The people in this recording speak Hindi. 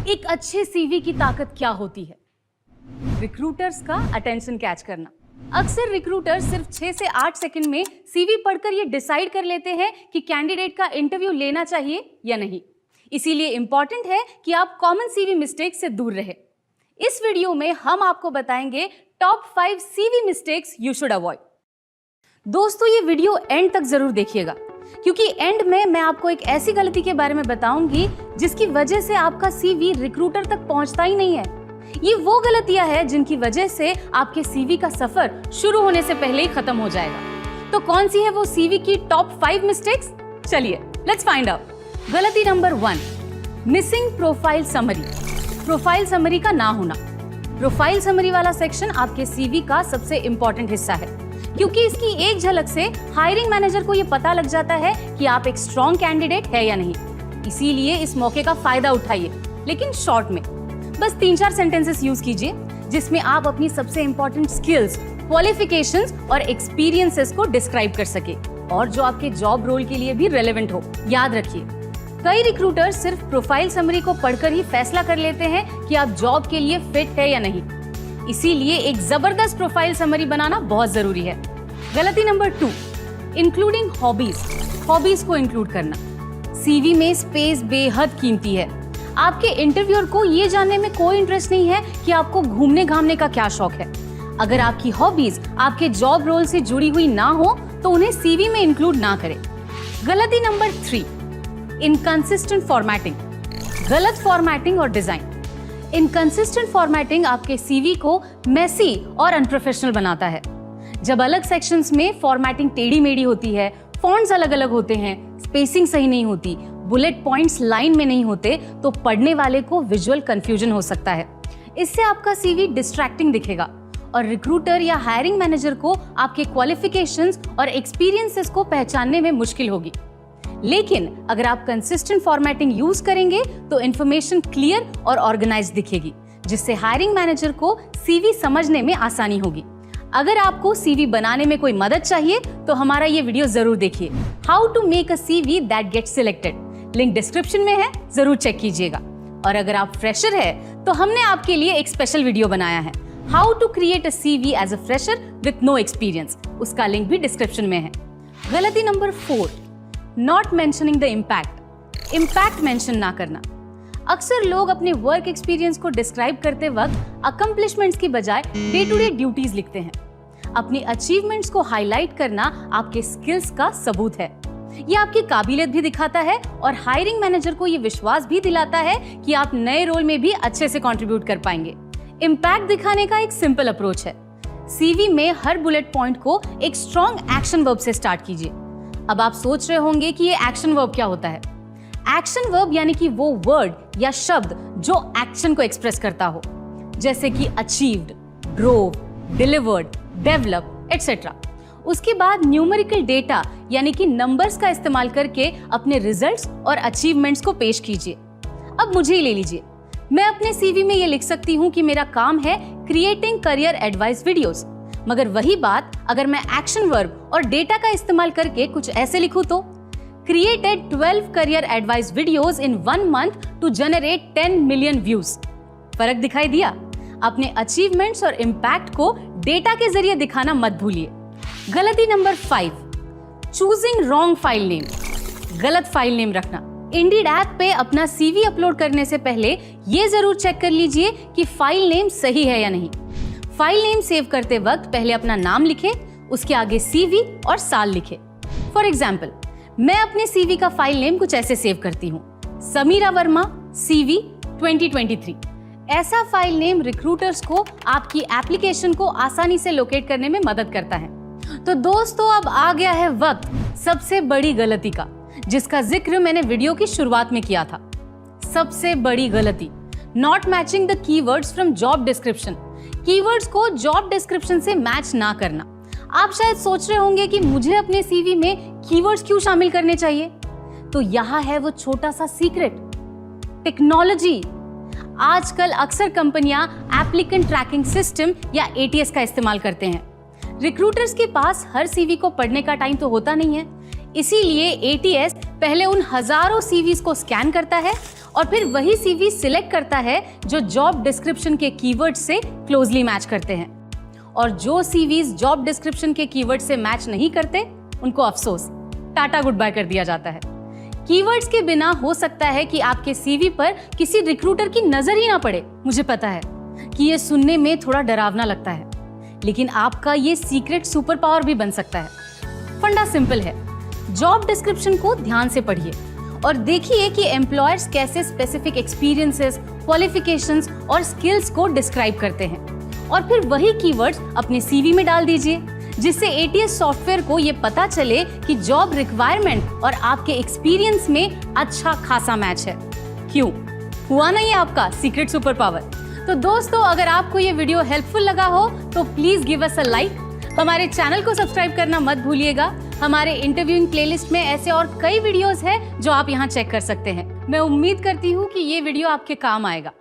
एक अच्छे सीवी की ताकत क्या होती है? रिक्रूटर्स का अटेंशन कैच करना। अक्सर रिक्रूटर सिर्फ 6 से 8 सेकंड में सीवी पढ़कर ये डिसाइड कर लेते हैं कि कैंडिडेट का इंटरव्यू लेना चाहिए या नहीं। इसीलिए इंपॉर्टेंट है कि आप कॉमन सीवी मिस्टेक्स से दूर रहे। इस वीडियो में हम आपको बताएंगे top 5 CV mistakes you should avoid. दोस्तों, ये वीडियो एंड तक जरूर देखिएगा, क्योंकि एंड में मैं आपको एक ऐसी गलती के बारे में बताऊंगी जिसकी वजह से आपका सीवी रिक्रूटर तक पहुंचता ही नहीं है। ये वो गलतियां हैं जिनकी वजह से आपके सीवी का सफर शुरू होने से पहले ही खत्म हो जाएगा। तो कौन सी है वो सीवी की टॉप 5 मिस्टेक्स? चलिए लेट्स फाइंड आउट। गलती number 1, missing profile summary. Profile summary का ना होना। प्रोफाइल समरी वाला सेक्शन आपके सीवी का सबसे इंपॉर्टेंट हिस्सा है, क्योंकि इसकी एक झलक से हायरिंग मैनेजर को यह पता लग जाता है कि आप एक स्ट्रॉन्ग कैंडिडेट है या नहीं। इसीलिए इस मौके का फायदा उठाइए, लेकिन शॉर्ट में। बस 3-4 सेंटेंसेस यूज कीजिए जिसमें आप अपनी सबसे इंपॉर्टेंट स्किल्स, क्वालिफिकेशंस और एक्सपीरियंसेस को डिस्क्राइब कर सके और जो आपके जॉब रोल के लिए भी रेलेवेंट हो। याद रखिए, कई रिक्रूटर सिर्फ प्रोफाइल समरी को पढ़कर ही फैसला कर लेते हैं कि आप जॉब के लिए फिट है या नहीं। इसीलिए एक जबरदस्त प्रोफाइल समरी बनाना बहुत जरूरी है। गलती नंबर 2, इंक्लूडिंग हॉबीज। हॉबीज को इंक्लूड करना। सीवी में स्पेस बेहद कीमती है। आपके इंटरव्यूअर को ये जानने में कोई इंटरेस्ट नहीं है कि आपको घूमने घामने का क्या शौक है। अगर आपकी हॉबीज आपके जॉब रोल से जुड़ी हुई ना हो तो उन्हें सीवी में इंक्लूड ना करें। गलती नंबर 3, इनकंसिस्टेंट फॉर्मेटिंग। गलत फॉर्मेटिंग और डिजाइन। इनकंसिस्टेंट फॉर्मेटिंग आपके सीवी को मेसी और अनप्रोफेशनल बनाता है। जब अलग सेक्शंस में फॉर्मेटिंग टेढ़ी मेढ़ी होती है, फॉन्ट्स अलग अलग होते हैं, स्पेसिंग सही नहीं होती, बुलेट पॉइंट्स लाइन में नहीं होते, तो पढ़ने वाले को विजुअल कंफ्यूजन हो सकता है। इससे आपका सीवी डिस्ट्रैक्टिंग दिखेगा और रिक्रूटर या हायरिंग मैनेजर को आपके क्वालिफिकेशंस और एक्सपीरियंसेस को पहचानने में मुश्किल होगी। लेकिन अगर आप कंसिस्टेंट फॉर्मेटिंग यूज करेंगे तो इंफॉर्मेशन क्लियर और ऑर्गेनाइज्ड दिखेगी, जिससे हायरिंग मैनेजर को सीवी समझने में आसानी होगी। अगर आपको सीवी बनाने में कोई मदद चाहिए तो हमारा ये वीडियो जरूर देखिए, how to make a CV that gets selected. Link description में है, जरूर चेक कीजिएगा। और अगर आप फ्रेशर है तो हमने आपके लिए एक स्पेशल वीडियो बनाया है, how to create a CV as a fresher with no experience. उसका लिंक भी डिस्क्रिप्शन में है। गलती नंबर 4, not mentioning the impact. Impact mention ना करना। अक्सर लोग अपने वर्क एक्सपीरियंस को डिस्क्राइब करते वक्त अकम्प्लिशमेंट्स की बजाय डे टू डे ड्यूटीज लिखते हैं। अपनी अचीवमेंट्स को हाईलाइट करना आपके स्किल्स का सबूत है। ये आपकी काबिलियत भी दिखाता है और हायरिंग मैनेजर को ये विश्वास भी दिलाता है कि आप नए रोल में भी अच्छे से कंट्रीब्यूट कर पाएंगे। इम्पैक्ट दिखाने का एक सिंपल अप्रोच है। सीवी में हर बुलेट पॉइंट को एक स्ट्रॉन्ग एक्शन वर्ब से स्टार्ट कीजिए। अब आप सोच रहे होंगे कि ये एक्शन वर्ब क्या होता है। एक्शन वर्ब यानी कि वो वर्ड या शब्द जो एक्शन को एक्सप्रेस करता हो, जैसे कि achieved, drove, delivered, develop etcetera. उसके बाद न्यूमेरिकल डेटा यानी कि नंबर्स का इस्तेमाल करके अपने रिजल्ट्स और अचीवमेंट्स को पेश कीजिए। अब मुझे ही ले लीजिए, मैं अपने सीवी में ये लिख सकती हूँ कि मेरा काम है क्रिएटिंग करियर एडवाइस वीडियोस। मगर वही बात अगर मैं एक्शन वर्ब और डेटा का इस्तेमाल करके कुछ ऐसे लिखूं तो created 12 career advice videos in 1 month to generate 10 million views. फर्क दिखाई दिया? अपने अचीवमेंट्स और इम्पैक्ट को डेटा के जरिए दिखाना मत भूलिए। गलती number 5, choosing wrong file name. गलत फाइल नेम रखना। इंडीड ऐप पे अपना सीवी अपलोड करने से पहले ये जरूर चेक कर लीजिए कि फाइल नेम सही है या नहीं। फाइल नेम सेव करते वक्त पहले अपना नाम लिखे, उसके आगे सीवी और साल लिखे। फॉर एग्जाम्पल, मैं अपने सीवी का फाइल नेम कुछ ऐसे सेव करती हूँ, समीरा वर्मा CV 2023। ऐसा फाइल नेम रिक्रूटर्स को आपकी एप्लीकेशन को आसानी से लोकेट करने में मदद करता है। तो दोस्तों, अब आ गया है वक्त सबसे बड़ी गलती का, जिसका जिक्र मैंने वीडियो की शुरुआत में किया था। सबसे बड़ी गलती, not matching the keywords from job description. Keywords को जॉब डिस्क्रिप्शन से मैच ना करना। आप शायद सोच रहे होंगे कि मुझे अपने सीवी में कीवर्ड्स क्यों शामिल करने चाहिए। तो यहाँ है वो छोटा सा सीक्रेट, टेक्नोलॉजी। आजकल अक्सर कंपनियां एप्लीकेंट ट्रैकिंग सिस्टम या ATS का इस्तेमाल करते हैं। रिक्रूटर्स के पास हर सीवी को पढ़ने का टाइम तो होता नहीं है, इसीलिए ATS पहले उन हजारों सीवीज को स्कैन करता है और फिर वही सीवी सिलेक्ट करता है जो जॉब डिस्क्रिप्शन के कीवर्ड से क्लोजली मैच करते हैं। और जो सीवीज जॉब डिस्क्रिप्शन के कीवर्ड से मैच नहीं करते, उनको अफसोस, टाटा गुड बाय कर दिया जाता है। कीवर्ड्स के बिना हो सकता है कि आपके सीवी पर किसी रिक्रूटर की नजर ही ना पड़े। मुझे पता है कि ये सुनने में थोड़ा डरावना लगता है, लेकिन आपका ये सीक्रेट सुपर पावर भी बन सकता है। फंडा सिंपल है, जॉब डिस्क्रिप्शन को ध्यान से पढ़िए और देखिए कि एम्प्लॉयर्स कैसे स्पेसिफिक एक्सपीरियंसेस, क्वालिफिकेशंस और स्किल्स को डिस्क्राइब करते हैं, और फिर वही कीवर्ड्स अपने सीवी में डाल दीजिए, जिससे एटीएस सॉफ्टवेयर को ये पता चले कि जॉब रिक्वायरमेंट और आपके एक्सपीरियंस में अच्छा खासा मैच है। क्यों? हुआ ना ये आपका सीक्रेट सुपर पावर? तो दोस्तों, अगर आपको ये वीडियो हेल्पफुल लगा हो तो please give us a like. हमारे चैनल को सब्सक्राइब करना मत भूलिएगा। हमारे इंटरव्यूइंग प्लेलिस्ट में ऐसे और कई वीडियोस हैं जो आप यहाँ चेक कर सकते हैं। मैं उम्मीद करती हूँ कि ये वीडियो आपके काम आएगा।